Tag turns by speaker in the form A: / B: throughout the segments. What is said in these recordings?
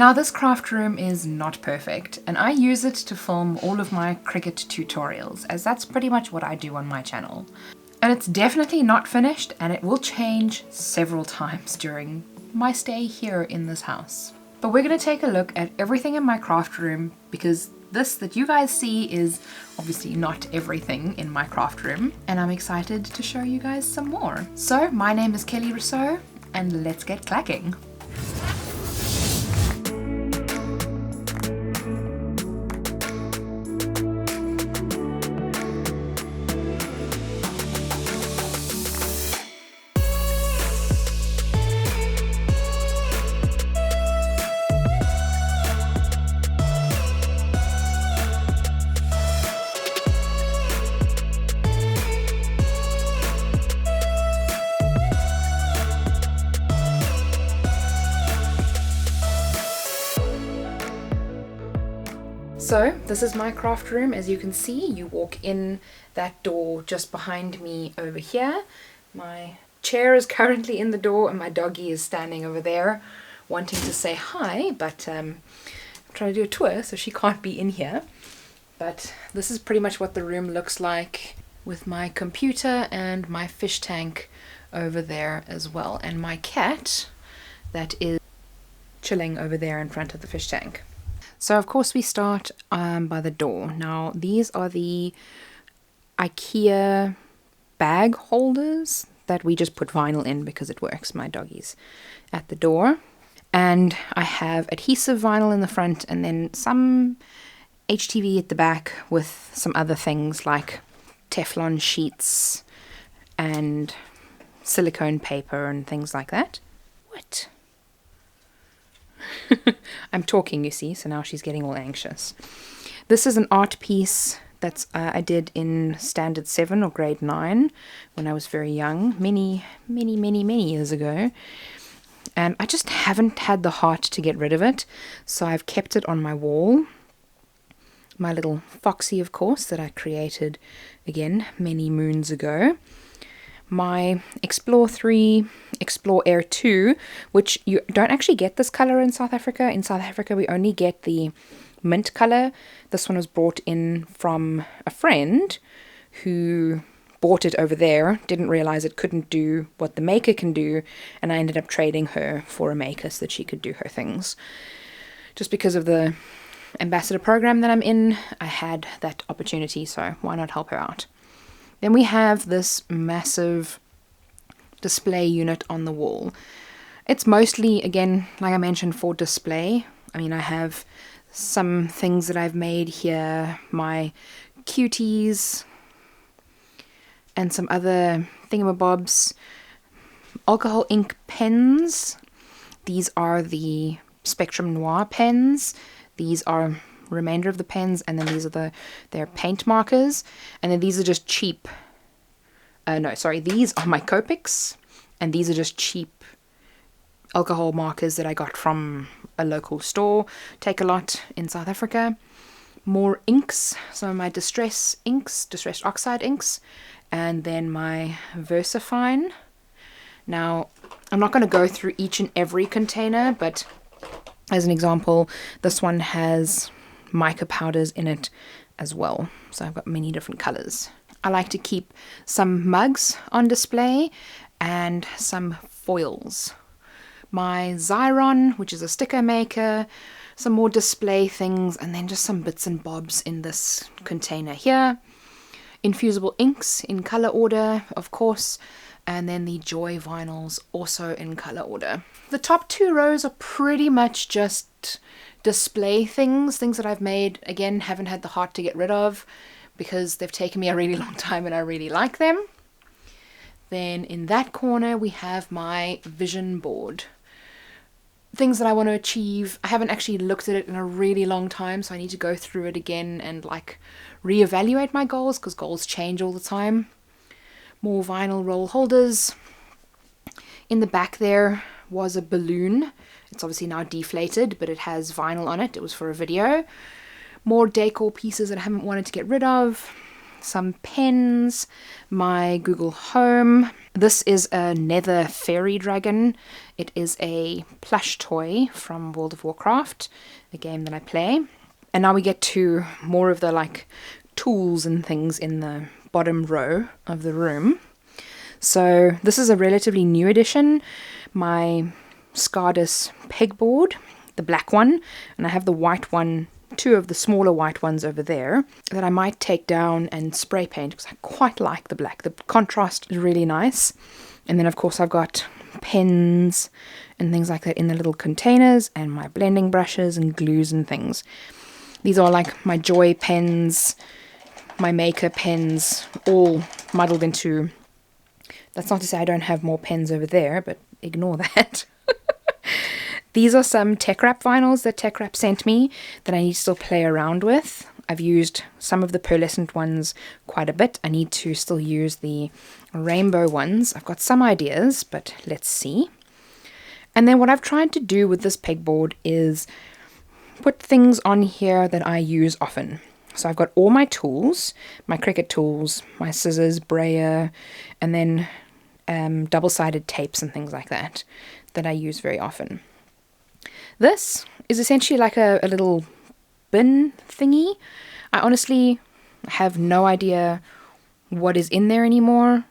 A: Now this craft room is not perfect, and I use it to film all of my Cricut tutorials, as that's pretty much what I do on my channel. And it's definitely not finished, and it will change several times during my stay here in this house. But we're going to take a look at everything in my craft room, because this that you guys see is obviously not everything in my craft room, and I'm excited to show you guys some more. So my name is Kelly Rossouw, and let's get clacking. So this is my craft room. As you can see, you walk in that door just behind me over here. My chair is currently in the door and my doggy is standing over there wanting to say hi, but I'm trying to do a tour so she can't be in here. But this is pretty much what the room looks like, with my computer and my fish tank over there as well, and my cat that is chilling over there in front of the fish tank. So of course we start by the door. Now these are the IKEA bag holders that we just put vinyl in because it works. My doggy's at the door. And I have adhesive vinyl in the front and then some HTV at the back with some other things like Teflon sheets and silicone paper and things like that. What? I'm talking, you see, so now she's getting all anxious. This is an art piece that's I did in Standard 7 or Grade 9 when I was very young, many years ago. And I just haven't had the heart to get rid of it, so I've kept it on my wall. My little foxy, of course, that I created, again, many moons ago. My Explore 3, Explore Air 2, which you don't actually get this color in South Africa. In South Africa, we only get the mint color. This one was brought in from a friend who bought it over there, didn't realize it couldn't do what the maker can do, and I ended up trading her for a maker so that she could do her things. Just because of the ambassador program that I'm in, I had that opportunity, so why not help her out? Then we have this massive display unit on the wall. It's mostly, again, like I mentioned, for display. I mean, I have some things that I've made here, my cuties, and some other thingamabobs. Alcohol ink pens. These are the Spectrum Noir pens. These are remainder of the pens, and then these are their paint markers, and then these are just cheap these are my Copics, and these are just cheap alcohol markers that I got from a local store, Take-A-Lot in South Africa. More inks, some of my distressed oxide inks, and then my VersaFine. Now I'm not going to go through each and every container, but as an example, this one has mica powders in it as well, so I've got many different colors. I like to keep some mugs on display and some foils. My Xyron, which is a sticker maker, some more display things, and then just some bits and bobs in this container here. Infusible inks in color order, of course, and then the Joy vinyls also in color order. The top two rows are pretty much just display things that I've made. Again, haven't had the heart to get rid of because they've taken me a really long time and I really like them. Then in that corner we have my vision board. Things that I want to achieve. I haven't actually looked at it in a really long time, so I need to go through it again and reevaluate my goals, because goals change all the time. More vinyl roll holders. In the back there was a balloon. It's obviously now deflated, but it has vinyl on it. It was for a video. More decor pieces that I haven't wanted to get rid of. some pens, my Google Home. This is a nether fairy dragon. It is a plush toy from World of Warcraft, a game that I play. And now we get to more of the like tools and things in the bottom row of the room. So this is a relatively new edition. My SCADA's pegboard, the black one, and I have the white one, two of the smaller white ones over there that I might take down and spray paint because I quite like the black. The contrast is really nice. And then of course I've got pens and things like that in the little containers, and my blending brushes and glues and things. These are like my Joy pens, my Maker pens, all muddled into. That's not to say I don't have more pens over there, but ignore that. These are some Tech Wrap vinyls that Tech Wrap sent me that I need to still play around with. I've used some of the pearlescent ones quite a bit. I need to still use the rainbow ones. I've got some ideas, but let's see. And then what I've tried to do with this pegboard is put things on here that I use often. So I've got all my tools, my Cricut tools, my scissors, brayer, and then double-sided tapes and things like that I use very often. This is essentially like a little bin thingy. I honestly have no idea what is in there anymore.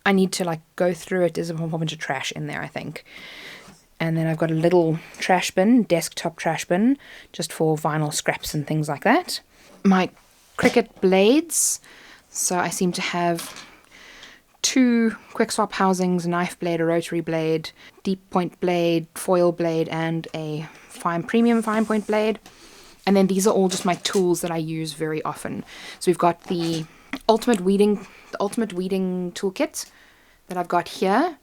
A: I need to like go through it. There's a whole bunch of trash in there, I think. And then I've got a little trash bin, desktop trash bin, just for vinyl scraps and things like that. My Cricut blades. So I seem to have 2 quick swap housings, a knife blade, a rotary blade, deep point blade, foil blade, and a premium fine point blade. And then these are all just my tools that I use very often. So we've got the ultimate weeding toolkit that I've got here.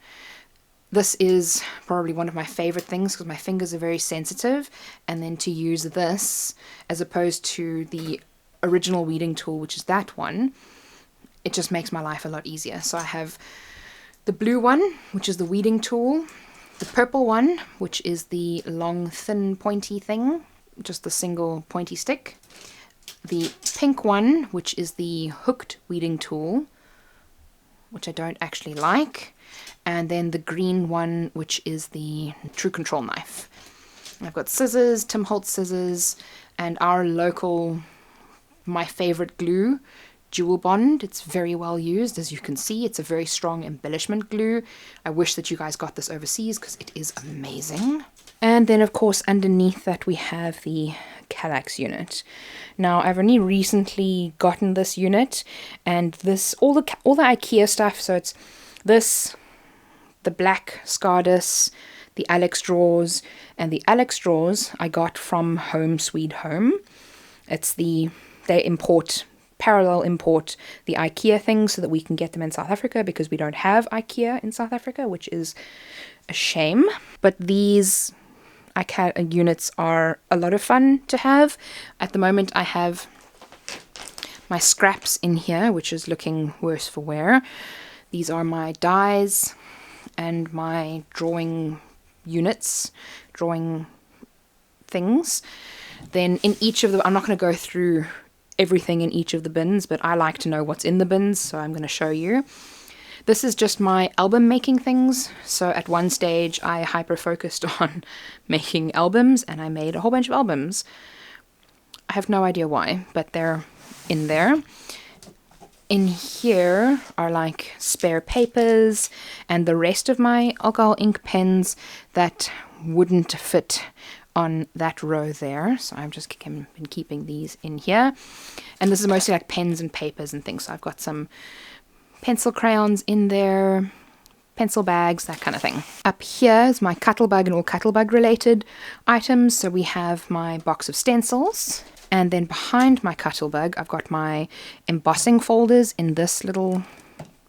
A: This is probably one of my favorite things because my fingers are very sensitive, and then to use this as opposed to the original weeding tool, which is that one, it just makes my life a lot easier. So I have the blue one, which is the weeding tool, the purple one, which is the long, thin, pointy thing, just the single pointy stick, the pink one, which is the hooked weeding tool, which I don't actually like, and then the green one, which is the True Control knife. I've got scissors, Tim Holtz scissors, and our local, my favorite glue, Jewel Bond. It's very well used, as you can see. It's a very strong embellishment glue. I wish that you guys got this overseas because it is amazing. And then of course underneath that we have the Kallax unit. Now I've only recently gotten this unit, and this all the IKEA stuff. So it's this, the black SCADA's, the Alex drawers, and the Alex drawers I got from Home Sweet Home. It's they parallel import the IKEA things so that we can get them in South Africa, because we don't have IKEA in South Africa, which is a shame. But these IKEA units are a lot of fun to have. At the moment I have my scraps in here, which is looking worse for wear. These are my dies and my drawing units, drawing things. Then in each of them, I'm not going to go through everything in each of the bins, but I like to know what's in the bins, so I'm going to show you. This is just my album making things. So at one stage I hyper focused on making albums, and I made a whole bunch of albums. I have no idea why, but they're in there. In here are like spare papers and the rest of my alcohol ink pens that wouldn't fit on that row there. So I've just been keeping these in here. And this is mostly like pens and papers and things. So I've got some pencil crayons in there, pencil bags, that kind of thing. Up here is my Cuttlebug and all Cuttlebug related items. So we have my box of stencils. And then behind my Cuttlebug, I've got my embossing folders in this little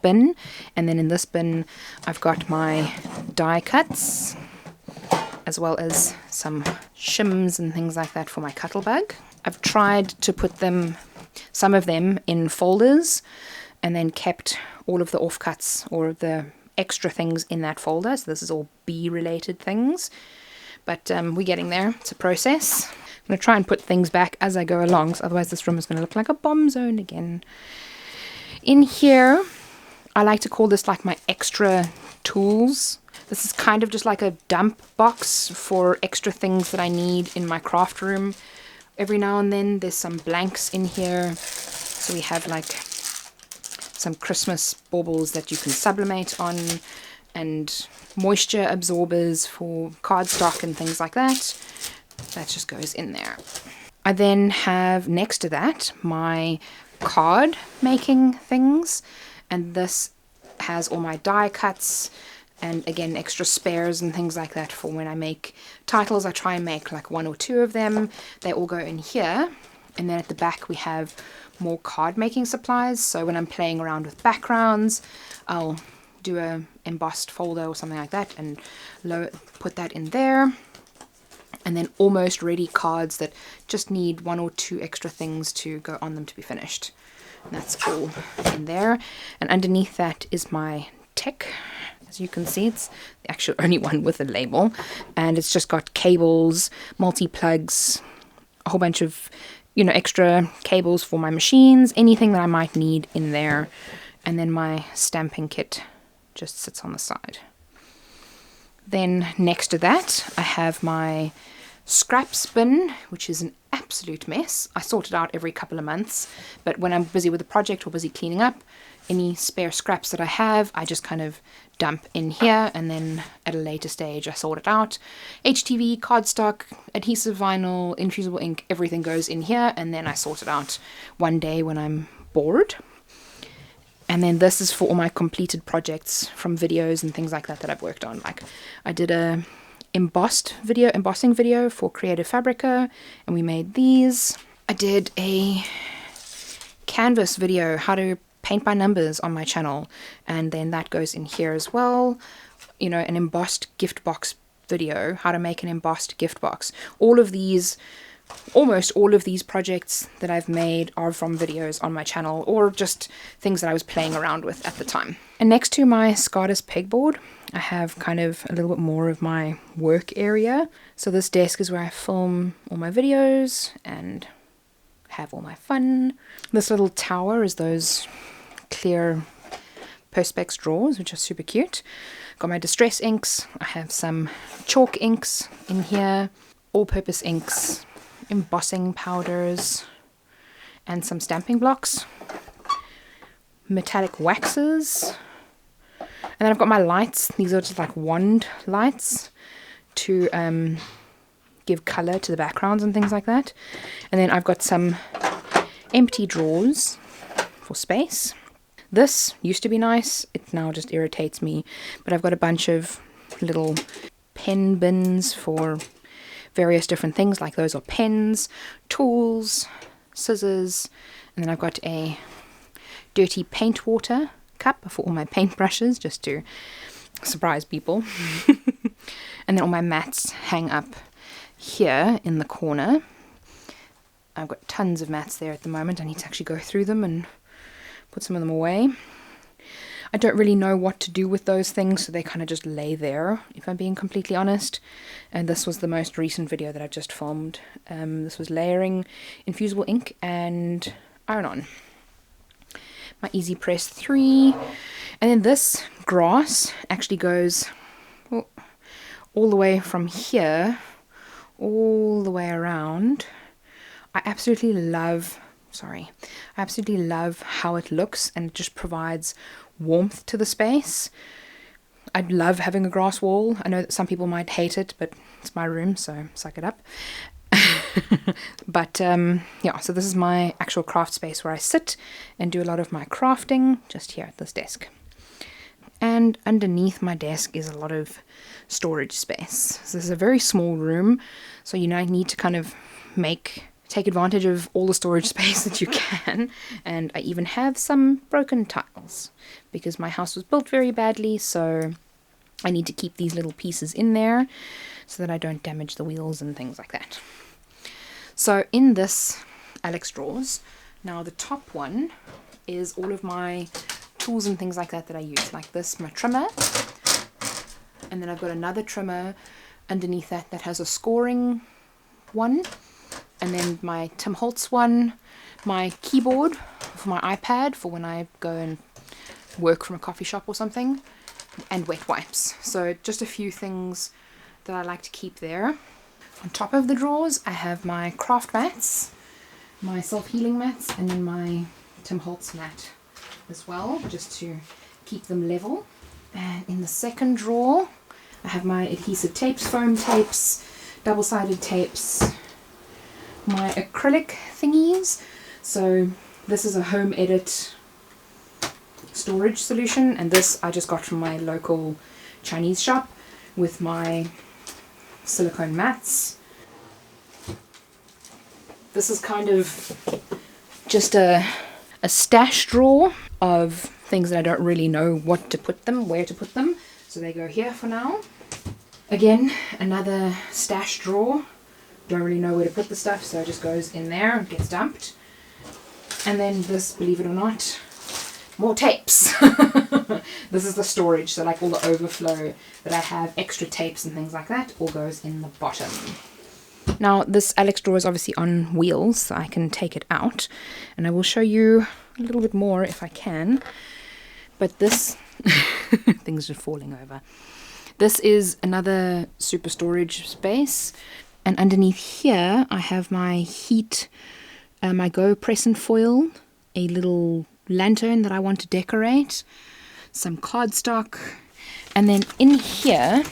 A: bin. And then in this bin, I've got my die cuts, as well as some shims and things like that for my Cuttlebug. I've tried to put some of them in folders, and then kept all of the offcuts or the extra things in that folder. So this is all bee-related things. But we're getting there. It's a process. I'm going to try and put things back as I go along, so otherwise this room is going to look like a bomb zone again. In here, I like to call this like my extra tools. This is kind of just like a dump box for extra things that I need in my craft room. Every now and then there's some blanks in here. So we have like some Christmas baubles that you can sublimate on, and moisture absorbers for cardstock and things like that. That just goes in there. I then have next to that my card making things, and this has all my die cuts and again extra spares and things like that for when I make titles. I try and make like 1 or 2 of them. They all go in here, and then at the back we have more card making supplies. So when I'm playing around with backgrounds, I'll do a embossed folder or something like that and put that in there. And then almost ready cards that just need 1 or 2 extra things to go on them to be finished. And that's all in there. And underneath that is my tech. As you can see, it's the actual only one with a label, and it's just got cables, multi-plugs, a whole bunch of, you know, extra cables for my machines, anything that I might need in there. And then my stamping kit just sits on the side. Then next to that, I have my scraps bin, which is an absolute mess. I sort it out every couple of months, but when I'm busy with a project or busy cleaning up, any spare scraps that I have, I just kind of dump in here, and then at a later stage I sort it out. HTV, cardstock, adhesive vinyl, infusible ink, everything goes in here, and then I sort it out one day when I'm bored. And then this is for all my completed projects from videos and things like that that I've worked on. Like I did a embossing video for Creative Fabrica, and we made these. I did a canvas video, how to paint by numbers, on my channel, and then that goes in here as well. You know, an embossed gift box video, how to make an embossed gift box. Almost all of these projects that I've made are from videos on my channel, or just things that I was playing around with at the time. And next to my SCADA's pegboard, I have kind of a little bit more of my work area. So this desk is where I film all my videos and have all my fun. This little tower is those clear Perspex drawers, which are super cute. Got my distress inks. I have some chalk inks in here, all-purpose inks, embossing powders, and some stamping blocks, metallic waxes, and then I've got my lights. These are just like wand lights to give color to the backgrounds and things like that. And then I've got some empty drawers for space. This used to be nice, it now just irritates me, but I've got a bunch of little pen bins for various different things, like those are pens, tools, scissors, and then I've got a dirty paint water cup for all my paint brushes, just to surprise people. And then all my mats hang up here in the corner. I've got tons of mats there at the moment. I need to actually go through them and put some of them away. I don't really know what to do with those things, so they kind of just lay there, if I'm being completely honest. And this was the most recent video that I've just filmed. This was layering infusible ink and iron-on. My Easy Press 3. And then this grass actually goes all the way from here, all the way around. I absolutely love how it looks, and it just provides warmth to the space. I'd love having a grass wall. I know that some people might hate it, but it's my room, so suck it up. But yeah, so this is my actual craft space where I sit and do a lot of my crafting, just here at this desk. And underneath my desk is a lot of storage space. So this is a very small room, so you need to kind of take advantage of all the storage space that you can. And I even have some broken tiles because my house was built very badly, so I need to keep these little pieces in there so that I don't damage the wheels and things like that. So in this Alex drawers, now the top one is all of my tools and things like that I use, like this, my trimmer, and then I've got another trimmer underneath that has a scoring one. And then my Tim Holtz one, my keyboard for my iPad for when I go and work from a coffee shop or something, and wet wipes. So just a few things that I like to keep there. On top of the drawers, I have my craft mats, my self-healing mats, and then my Tim Holtz mat as well, just to keep them level. And in the second drawer, I have my adhesive tapes, foam tapes, double-sided tapes, my acrylic thingies. So this is a home edit storage solution, and this I just got from my local Chinese shop with my silicone mats. This is kind of just a stash drawer of things that I don't really know where to put them, so they go here for now. Again, another stash drawer. Don't really know where to put the stuff, so it just goes in there and gets dumped. And then this, believe it or not, more tapes. This is the storage, so like all the overflow that I have, extra tapes and things like that, all goes in the bottom. Now this Alex drawer is obviously on wheels, so I can take it out, and I will show you a little bit more if I can. But this things are falling over. This is another super storage space, and underneath here I have my heat, my Go press and foil, a little lantern that I want to decorate, some cardstock, and then in here,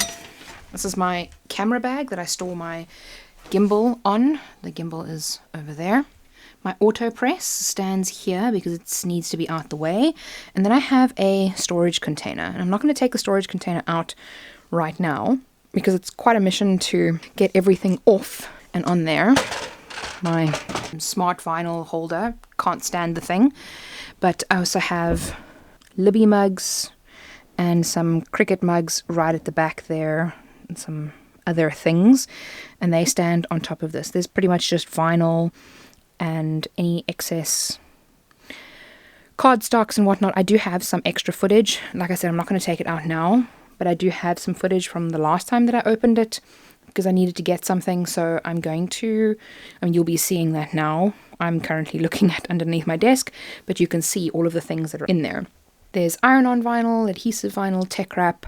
A: this is my camera bag that I store my gimbal on. The gimbal is over there. My auto press stands here because it needs to be out the way, and then I have a storage container, and I'm not going to take the storage container out right now because it's quite a mission to get everything off and on there. My smart vinyl holder, can't stand the thing, but I also have Libby mugs and some Cricut mugs right at the back there, and some other things, and they stand on top of this. There's pretty much just vinyl and any excess cardstocks and whatnot. I do have some extra footage. Like I said, I'm not going to take it out now, but I do have some footage from the last time that I opened it because I needed to get something, so I'm going to, you'll be seeing that now. I'm currently looking at underneath my desk, but you can see all of the things that are in there. There's iron-on vinyl, adhesive vinyl, tech wrap,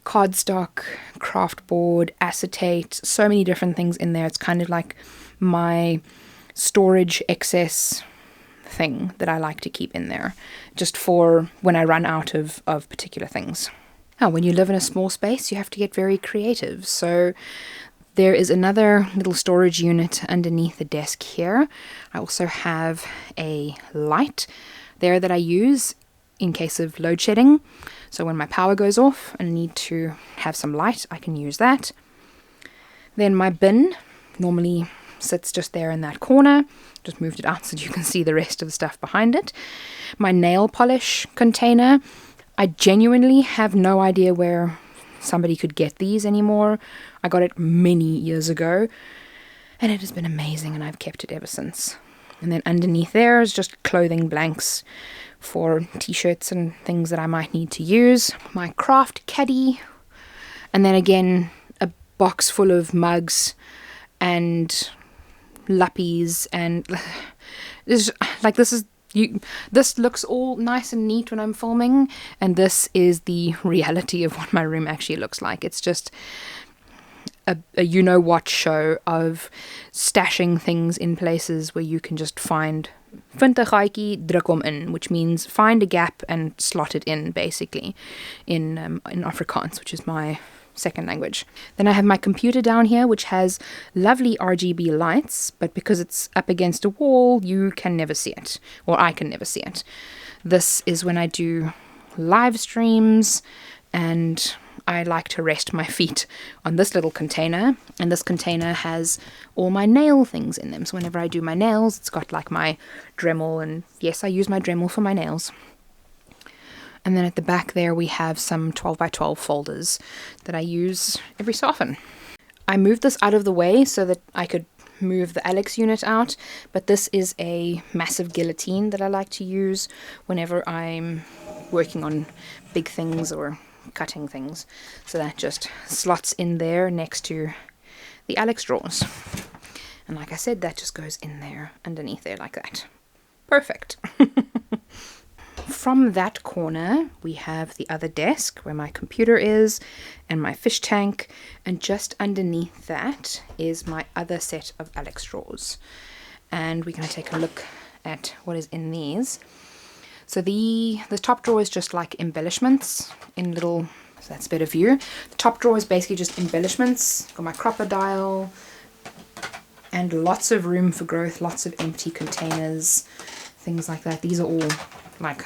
A: cardstock, craft board, acetate, so many different things in there. It's kind of like my storage excess thing that I like to keep in there, just for when I run out of particular things. Now, when you live in a small space, you have to get very creative. So there is another little storage unit underneath the desk here. I also have a light there that I use in case of load shedding. So when my power goes off and I need to have some light, I can use that. Then my bin normally sits just there in that corner. Just moved it out so you can see the rest of the stuff behind it. My nail polish container. I genuinely have no idea where somebody could get these anymore. I got it many years ago, and it has been amazing, and I've kept it ever since. And then underneath there is just clothing blanks for t-shirts and things that I might need to use. My craft caddy, and then again a box full of mugs and lappies, and this looks all nice and neat when I'm filming, and this is the reality of what my room actually looks like. It's just a you-know-what show of stashing things in places where you can just find vind 'n gaatjie, druk hom in, which means find a gap and slot it in, basically, in Afrikaans, which is my second language. Then I have my computer down here, which has lovely RGB lights, but because it's up against a wall, you can never see it, or I can never see it. This is when I do live streams, and I like to rest my feet on this little container, and this container has all my nail things in them. So whenever I do my nails, it's got like my Dremel, and yes, I use my Dremel for my nails. And then at the back there we have some 12x12 folders that I use every so often. I moved this out of the way so that I could move the Alex unit out, but this is a massive guillotine that I like to use whenever I'm working on big things or cutting things. So that just slots in there next to the Alex drawers. And like I said, that just goes in there, underneath there like that. Perfect. From that corner, we have the other desk where my computer is and my fish tank. And just underneath that is my other set of Alex drawers. And we're going to take a look at what is in these. So the top drawer is just like embellishments in little, so that's a better view. The top drawer is basically just embellishments. Got my crocodile and lots of room for growth, lots of empty containers, things like that. These are all like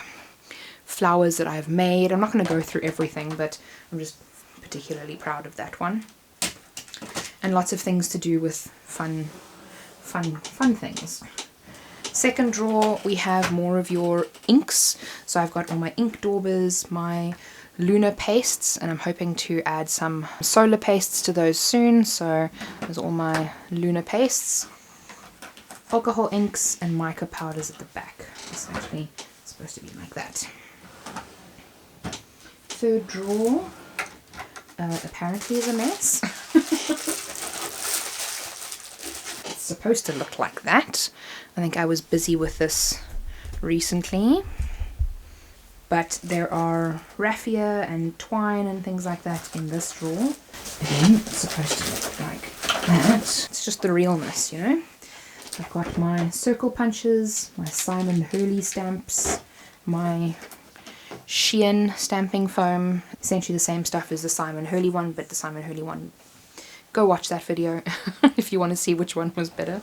A: flowers that I've made. I'm not going to go through everything, but I'm just particularly proud of that one. And lots of things to do with fun things. Second drawer, we have more of your inks. So I've got all my ink daubers, my lunar pastes, and I'm hoping to add some solar pastes to those soon. So there's all my lunar pastes, alcohol inks, and mica powders at the back. It's actually supposed to be like that. Third drawer apparently is a mess. It's supposed to look like that. I think I was busy with this recently. But there are raffia and twine and things like that in this drawer. Again, it's supposed to look like that. It's just the realness, you know. I've got my circle punches, my Simon Hurley stamps, my Shein stamping foam, essentially the same stuff as the Simon Hurley one, but the Simon Hurley one, go watch that video if you want to see which one was better.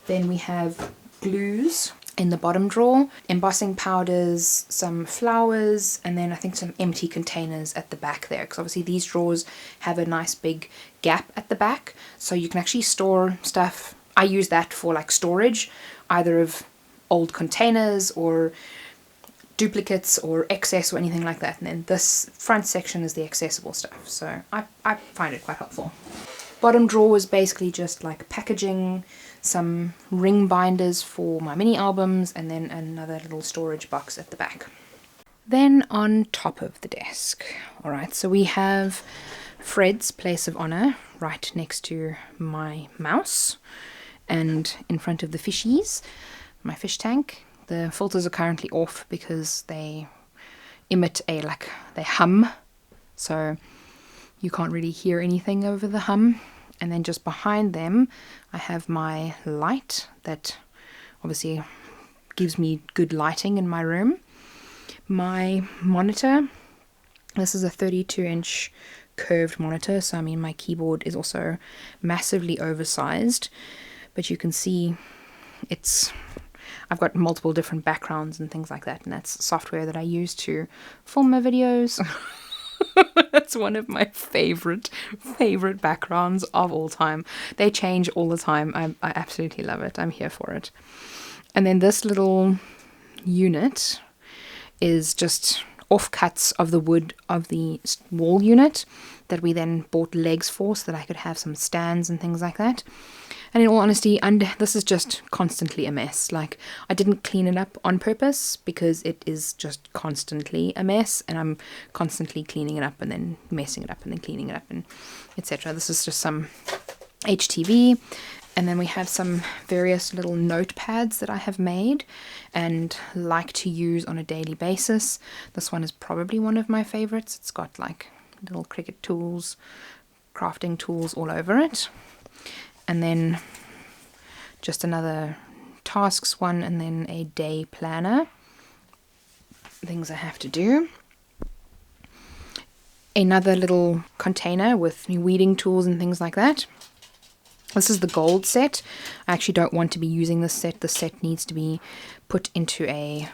A: Then we have glues in the bottom drawer, embossing powders, some flowers, and then I think some empty containers at the back there, because obviously these drawers have a nice big gap at the back, so you can actually store stuff. I use that for like storage, either of old containers or duplicates or excess or anything like that. And then this front section is the accessible stuff, so I find it quite helpful. Bottom drawer is basically just like packaging, some ring binders for my mini albums, and then another little storage box at the back. Then on top of the desk, alright, so we have Fred's place of honor right next to my mouse, and in front of the fishies, my fish tank. The filters are currently off because they emit they hum, so you can't really hear anything over the hum. And then just behind them, I have my light that obviously gives me good lighting in my room. My monitor, this is a 32-inch curved monitor, so I mean my keyboard is also massively oversized, but you can see I've got multiple different backgrounds and things like that, and that's software that I use to film my videos. That's one of my favorite backgrounds of all time. They change all the time. I absolutely love it. I'm here for it. And then this little unit is just offcuts of the wood of the wall unit that we then bought legs for so that I could have some stands and things like that. And in all honesty, this is just constantly a mess. Like, I didn't clean it up on purpose because it is just constantly a mess, and I'm constantly cleaning it up and then messing it up and then cleaning it up and etc. This is just some HTV. And then we have some various little notepads that I have made and like to use on a daily basis. This one is probably one of my favorites. It's got like little Cricut tools, crafting tools all over it. And then just another tasks one, and then a day planner. Things I have to do. Another little container with weeding tools and things like that. This is the gold set. I actually don't want to be using this set. The set needs to be put into a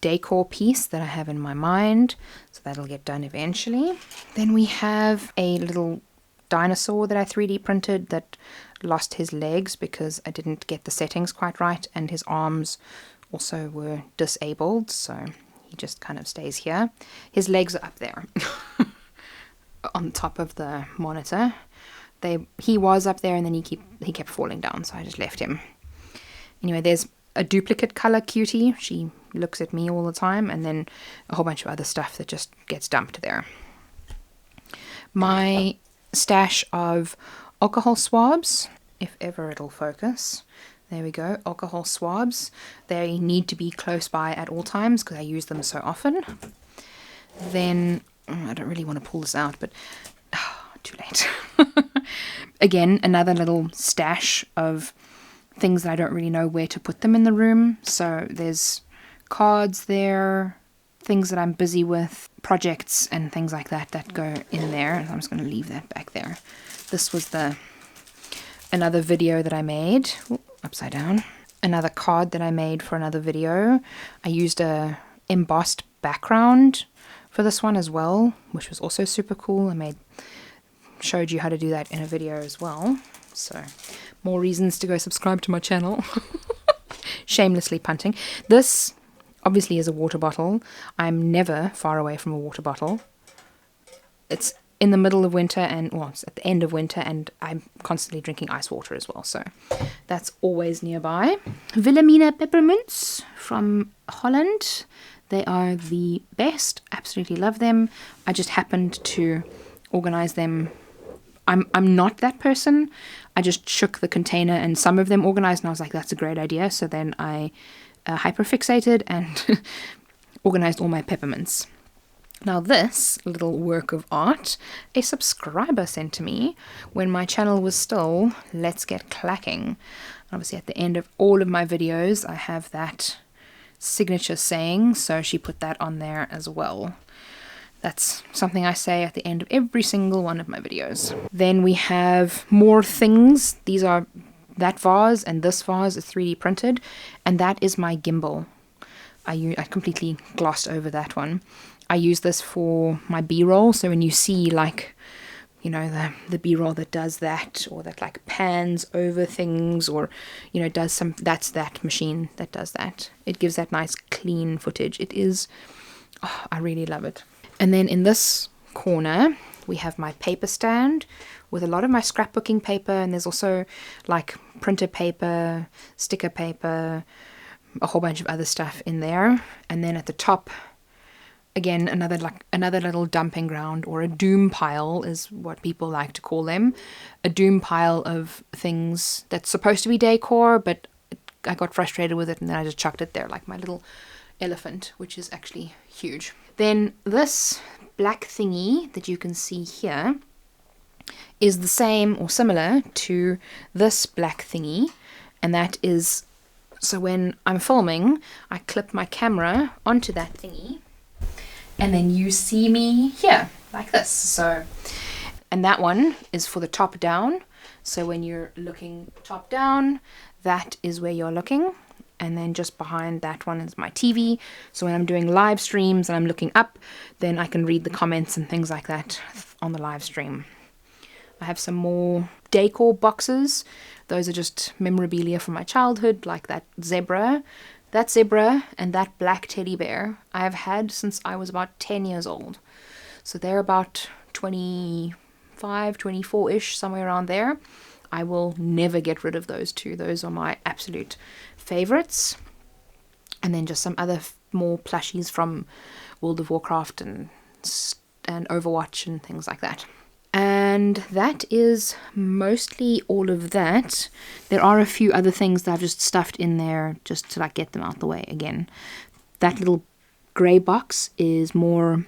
A: decor piece that I have in my mind. So that'll get done eventually. Then we have a little dinosaur that I 3D printed that lost his legs because I didn't get the settings quite right, and his arms also were disabled, so he just kind of stays here. His legs are up there on top of the monitor. He was up there, and then he kept falling down, so I just left him. Anyway, there's a duplicate color cutie. She looks at me all the time, and then a whole bunch of other stuff that just gets dumped there. My stash of alcohol swabs, if ever it'll focus. There we go, alcohol swabs. They need to be close by at all times because I use them so often. Then, I don't really want to pull this out, but too late. Again, another little stash of things that I don't really know where to put them in the room. So there's cards there, things that I'm busy with, projects and things like that that go in there. I'm just going to leave that back there. This was another video that I made. Ooh, upside down. Another card that I made for another video. I used a embossed background for this one as well, which was also super cool. I showed you how to do that in a video as well. So more reasons to go subscribe to my channel. Shamelessly punting. This obviously is a water bottle. I'm never far away from a water bottle. It's in the middle of winter and, well, it's at the end of winter, and I'm constantly drinking ice water as well. So that's always nearby. Wilhelmina peppermints from Holland. They are the best. Absolutely love them. I just happened to organize them. I'm not that person. I just shook the container and some of them organized, and I was like, that's a great idea. So then I hyperfixated and organized all my peppermints. Now this little work of art, a subscriber sent to me when my channel was still Let's Get Clacking. Obviously at the end of all of my videos I have that signature saying, so she put that on there as well. That's something I say at the end of every single one of my videos. Then we have more things. These are that vase, and this vase is 3D printed, and that is my gimbal. I completely glossed over that one. I use this for my B-roll, so when you see like, you know, the B-roll that does that, or that like pans over things, or, you know, does some, that's that machine that does that. It gives that nice clean footage. It is, oh, I really love it. And then in this corner, we have my paper stand with a lot of my scrapbooking paper, and there's also like printer paper, sticker paper, a whole bunch of other stuff in there. And then at the top, again, another little dumping ground, or a doom pile is what people like to call them. A doom pile of things that's supposed to be decor, but I got frustrated with it and then I just chucked it there, like my little elephant, which is actually huge. Then this black thingy that you can see here is the same or similar to this black thingy, and that is, so when I'm filming, I clip my camera onto that thingy, and then you see me here, like this. So, and that one is for the top down. So when you're looking top down, that is where you're looking. And then just behind that one is my TV. So when I'm doing live streams and I'm looking up, then I can read the comments and things like that on the live stream. I have some more decor boxes. Those are just memorabilia from my childhood, like that zebra. That zebra and that black teddy bear I have had since I was about 10 years old. So they're about 25, 24-ish, somewhere around there. I will never get rid of those two. Those are my absolute favorites. And then just some other more plushies from World of Warcraft and Overwatch and things like that. And that is mostly all of that. There are a few other things that I've just stuffed in there just to like get them out the way again. That little grey box is more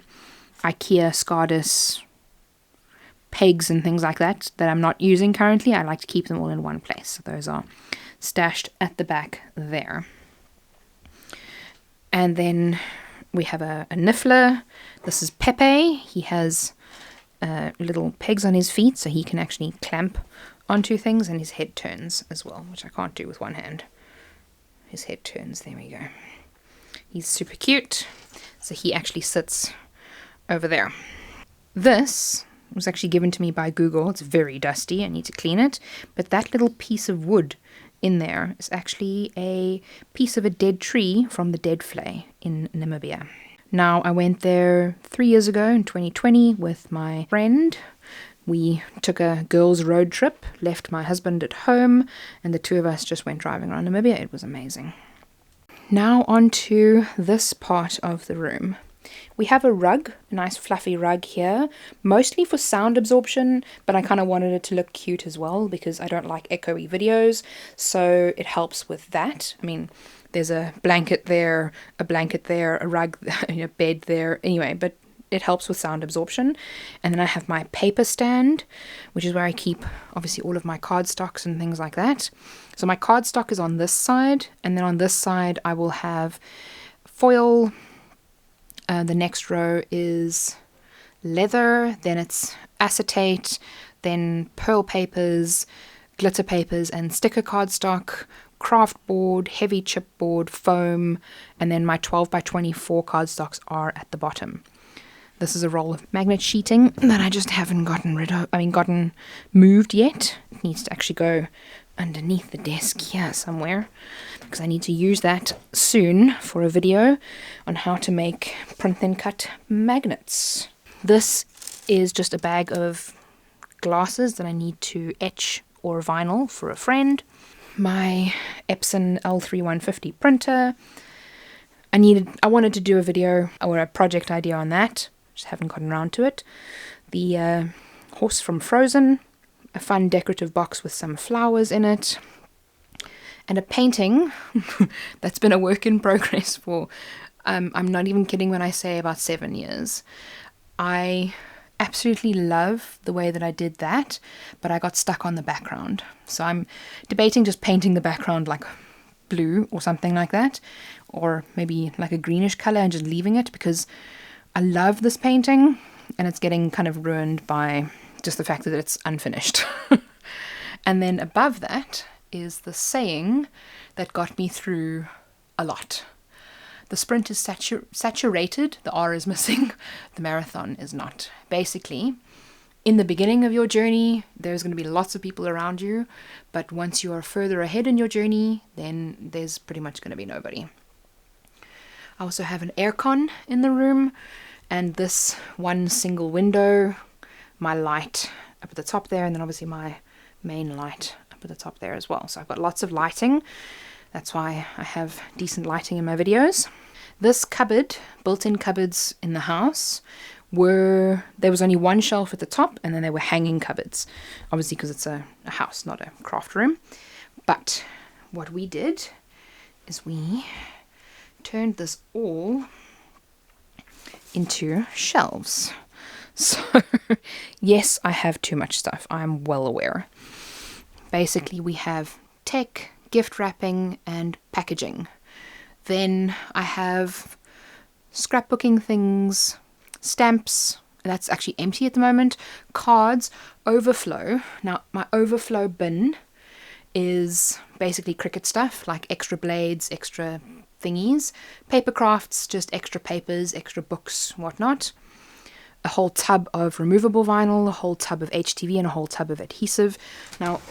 A: IKEA, Scardus, pegs and things like that I'm not using currently. I like to keep them all in one place. So those are stashed at the back there. And then we have a niffler. This is Pepe. He has little pegs on his feet so he can actually clamp onto things, and his head turns as well, which I can't do with one hand. His head turns, there we go. He's super cute. So he actually sits over there. This was actually given to me by Google. It's very dusty. I need to clean it. But that little piece of wood in there is actually a piece of a dead tree from the Dead Flay in Namibia. Now, I went there 3 years ago in 2020 with my friend. We took a girls' road trip, left my husband at home, and the two of us just went driving around Namibia. It was amazing. Now on to this part of the room. We have a rug, a nice fluffy rug here, mostly for sound absorption, but I kind of wanted it to look cute as well because I don't like echoey videos, so it helps with that. I mean, there's a blanket there, a rug, a bed there, anyway, but it helps with sound absorption. And then I have my paper stand, which is where I keep obviously all of my cardstocks and things like that. So my cardstock is on this side, and then on this side I will have foil. The next row is leather, then it's acetate, then pearl papers, glitter papers and sticker cardstock, craft board, heavy chipboard, foam, and then my 12 by 24 cardstocks are at the bottom. This is a roll of magnet sheeting that I just haven't gotten moved yet. It needs to actually go underneath the desk here somewhere because I need to use that soon for a video on how to make print then cut magnets. This is just a bag of glasses that I need to etch or vinyl for a friend. My Epson L3150 printer. I wanted to do a video or a project idea on that. Just haven't gotten around to it. The horse from Frozen. A fun decorative box with some flowers in it. And a painting that's been a work in progress for, I'm not even kidding when I say about 7 years. I absolutely love the way that I did that, but I got stuck on the background. So I'm debating just painting the background like blue or something like that, or maybe like a greenish color and just leaving it because I love this painting and it's getting kind of ruined by just the fact that it's unfinished. And then above that is the saying that got me through a lot. The sprint is saturated, the R is missing, the marathon is not. Basically, in the beginning of your journey, there's going to be lots of people around you, but once you are further ahead in your journey, then there's pretty much going to be nobody. I also have an aircon in the room, and this one single window, my light up at the top there, and then obviously my main light up at the top there as well. So I've got lots of lighting. That's why I have decent lighting in my videos. This cupboard, built-in cupboards in the house, there was only one shelf at the top, and then there were hanging cupboards. Obviously because it's a house, not a craft room. But what we did is we turned this all into shelves. So, yes, I have too much stuff. I'm well aware. Basically, we have tech, gift wrapping, and packaging. Then I have scrapbooking things, stamps. That's actually empty at the moment. Cards, overflow. Now, my overflow bin is basically Cricut stuff, like extra blades, extra thingies. Paper crafts, just extra papers, extra books, whatnot. A whole tub of removable vinyl, a whole tub of HTV, and a whole tub of adhesive. Now,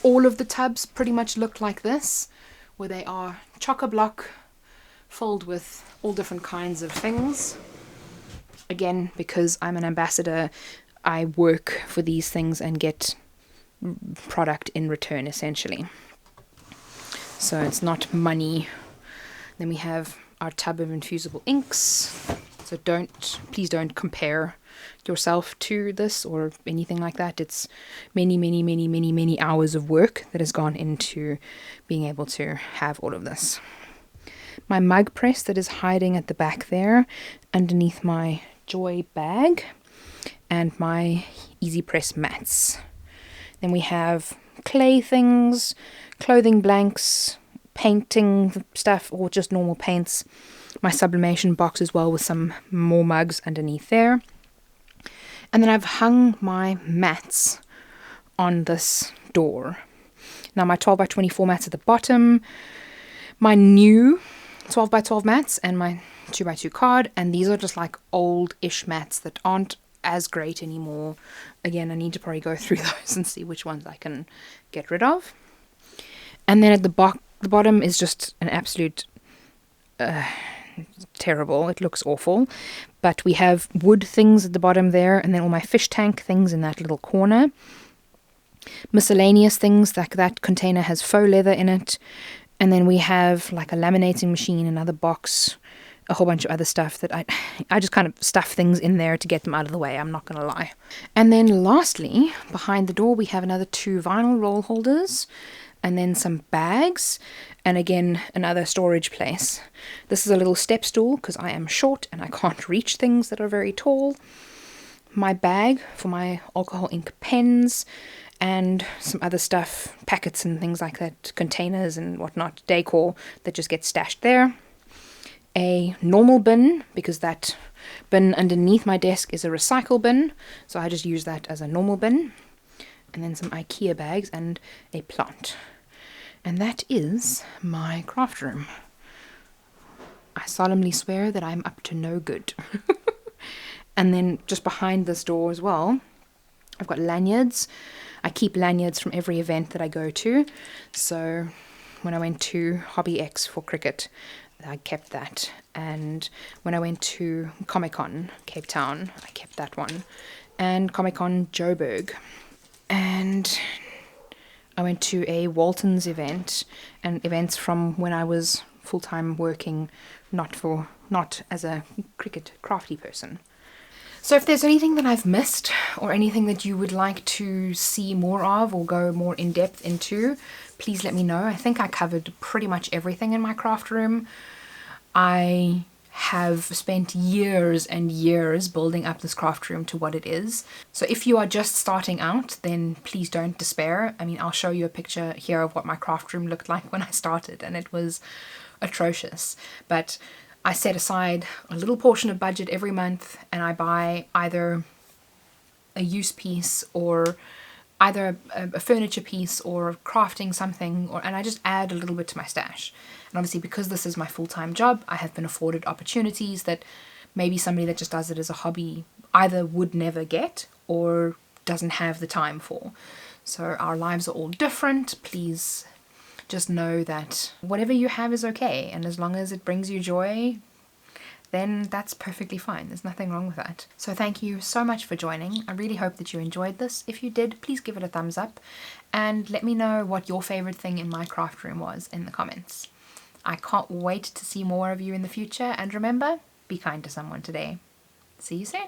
A: all of the tubs pretty much look like this, where they are chock-a-block, filled with all different kinds of things. Again, because I'm an ambassador, I work for these things and get product in return, essentially. So it's not money. Then we have our tub of infusible inks. So please don't compare yourself to this or anything like that. It's many hours of work that has gone into being able to have all of this. My mug press that is hiding at the back there underneath my Joy bag, and my Easy Press mats. Then we have clay things, clothing blanks, painting stuff, or just normal paints. My sublimation box as well with some more mugs underneath there. And then I've hung my mats on this door. Now my 12 by 24 mats at the bottom, my new 12 by 12 mats, and my 2 by 2 card, and these are just like old-ish mats that aren't as great anymore. Again, I need to probably go through those and see which ones I can get rid of. And then at the bottom is just an absolute terrible. It looks awful. But we have wood things at the bottom there, and then all my fish tank things in that little corner. Miscellaneous things, like that container has faux leather in it. And then we have like a laminating machine, another box, a whole bunch of other stuff that I just kind of stuff things in there to get them out of the way, I'm not going to lie. And then lastly, behind the door, we have another 2 vinyl roll holders, and then some bags, and again, another storage place. This is a little step stool because I am short and I can't reach things that are very tall. My bag for my alcohol ink pens, and some other stuff, packets and things like that, containers and whatnot, decor that just gets stashed there. A normal bin, because that bin underneath my desk is a recycle bin, so I just use that as a normal bin. And then some IKEA bags and a plant. And that is my craft room. I solemnly swear that I'm up to no good. And then just behind this door as well, I've got lanyards. I keep lanyards from every event that I go to. So when I went to Hobby X for Cricut, I kept that. And when I went to Comic-Con Cape Town, I kept that one. And Comic-Con Joburg. And I went to a Walton's event, and events from when I was full-time working, not as a Cricut crafty person. So if there's anything that I've missed, or anything that you would like to see more of or go more in depth into, please let me know. I think I covered pretty much everything in my craft room. I have spent years and years building up this craft room to what it is. So if you are just starting out, then please don't despair. I mean, I'll show you a picture here of what my craft room looked like when I started, and it was atrocious. But I set aside a little portion of budget every month, and I buy either a use piece or either a furniture piece or crafting something, and I just add a little bit to my stash. And obviously, because this is my full-time job, I have been afforded opportunities that maybe somebody that just does it as a hobby either would never get or doesn't have the time for. So our lives are all different. Please just know that whatever you have is okay, and as long as it brings you joy, then that's perfectly fine. There's nothing wrong with that. So thank you so much for joining. I really hope that you enjoyed this. If you did, please give it a thumbs up and let me know what your favorite thing in my craft room was in the comments. I can't wait to see more of you in the future, and remember, be kind to someone today. See you soon.